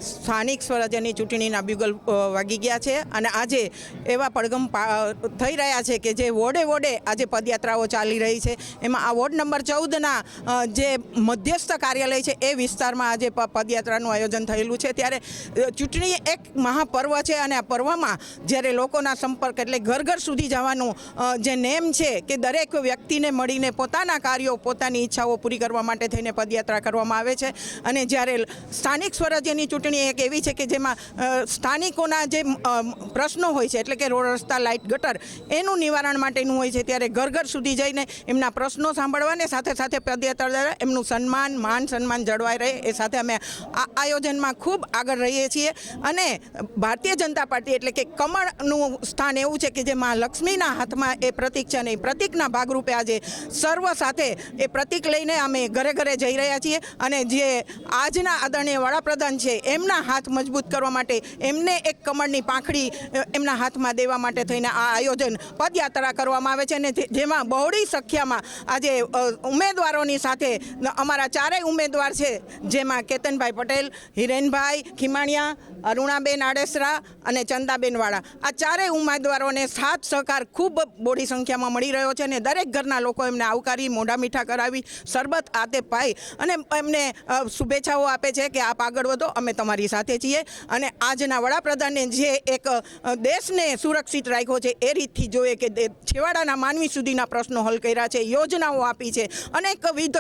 સ્થાનિક સ્વરાજ્યની ચૂંટણીના બ્યુગલ વાગી ગયા છે અને આજે એવા પડઘમ થઈ રહ્યા છે કે જે વોર્ડે વોર્ડે આજે પદયાત્રાઓ ચાલી રહી છે। એમાં આ વોર્ડ નંબર 14ના જે મધ્યસ્થ કાર્યાલય છે એ વિસ્તારમાં આજે પદયાત્રાનું આયોજન થયેલું છે। ત્યારે ચૂંટણી એક મહાપર્વ છે અને આ પર્વમાં જ્યારે લોકોના સંપર્ક એટલે ઘર ઘર સુધી જવાનું જે નેમ છે કે દરેક વ્યક્તિને મળીને પોતાના કાર્યો પોતાની ઈચ્છાઓ પૂરી કરવા માટે થઈને પદયાત્રા કરવામાં આવે છે। અને જ્યારે સ્થાનિક સ્વરાજ્યની ચૂંટણી એક એવી છે કે જેમાં સ્થાનિકોના જે પ્રશ્નો હોય છે એટલે કે રોડ રસ્તા લાઇટ ગટર એનું નિવારણ માટેનું હોય છે, ત્યારે ઘર ઘર સુધી જઈને એમના પ્રશ્નો સાંભળવાને સાથે સાથે પદયાત્રા દ્વારા એમનું માન સન્માન જળવાઈ રહે એ સાથે અમે આ આયોજનમાં ખૂબ આગળ રહીએ છીએ। અને ભારતીય જનતા પાર્ટી એટલે કે કમળનું સ્થાન એવું છે કે જે મા લક્ષ્મીના હાથમાં એ પ્રતીક છે અને એ પ્રતીકના ભાગરૂપે આજે સર્વ સાથે એ પ્રતીક લઈને અમે ઘરે ઘરે જઈ રહ્યા છીએ। અને જે આજના આદરણીય વડાપ્રધાન છે એમના હાથ મજબૂત કરવા માટે એમને એક કમળની પાંખડી એમના હાથમાં દેવા માટે થઈને આ આયોજન પદયાત્રા કરવામાં આવે છે। અને જેમાં બહોળી સંખ્યામાં આજે ઉમેદવારોની સાથે અમારા ચારેય ઉમેદવાર છે, જેમાં કેતનભાઈ પટેલ, હિરેનભાઈ ખીમાણિયા, અરુણાબેન આડેસરા અને ચંદાબેન વાળા, આ ચારેય ઉમેદવારોને સાથ સહકાર ખૂબ બોડી સંખ્યામાં મળી રહ્યો છે। અને દરેક ઘરના લોકો એમને આવકારી મોઢા મીઠા કરાવી શરબત આતે પાઈ અને એમને શુભેચ્છાઓ આપે છે કે આપ આગળ વધો, અમે તમારી સાથે છીએ। અને આજના વડાપ્રધાને જે એક દેશને સુરક્ષિત રાખ્યો છે એ રીતથી જોઈએ કે છેવાડાના માનવી સુધીના પ્રશ્નો હલ કર્યા છે, યોજનાઓ આપી છે, અનેકવિધ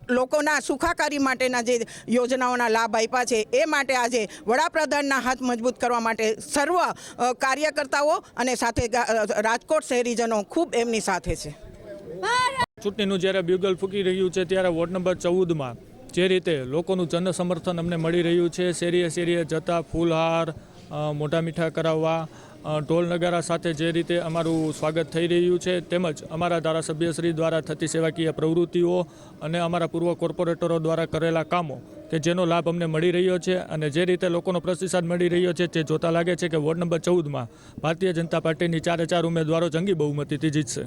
લોકોના સુખાકારી માટેના જે યોજનાઓના લાભ આપ્યા છે એ માટે આજે વડાપ્રધાનના હાથ મજબૂત કરવા માટે સર્વ કાર્યકર્તાઓ અને સાથે રાજકોટ શહેરીજનો ખૂબ એમની સાથે છે। ચૂંટણીનું જ્યારે બ્યુગલ ફૂંકી રહ્યું છે ત્યારે વોર્ડ નંબર 14માં જે રીતે લોકોનું જન સમર્થન અમને મળી રહ્યું છે, શેરીએ શેરીએ જતા ફૂલહાર મોઢા મીઠા કરાવવા ઢોલ નગારા સાથે જે રીતે અમારું સ્વાગત થઈ રહ્યું છે, તેમજ અમારા ધારાસભ્યશ્રી દ્વારા થતી સેવાકીય પ્રવૃત્તિઓ અને અમારા પૂર્વ કોર્પોરેટરો દ્વારા કરેલા કામો કે જેનો લાભ અમને મળી રહ્યો છે અને જે રીતે લોકોનો પ્રતિસાદ મળી રહ્યો છે તે જોતા લાગે છે કે વોર્ડ નંબર 14માં ભારતીય જનતા પાર્ટીની 4 ઉમેદવારો જંગી બહુમતીથી જીતશે।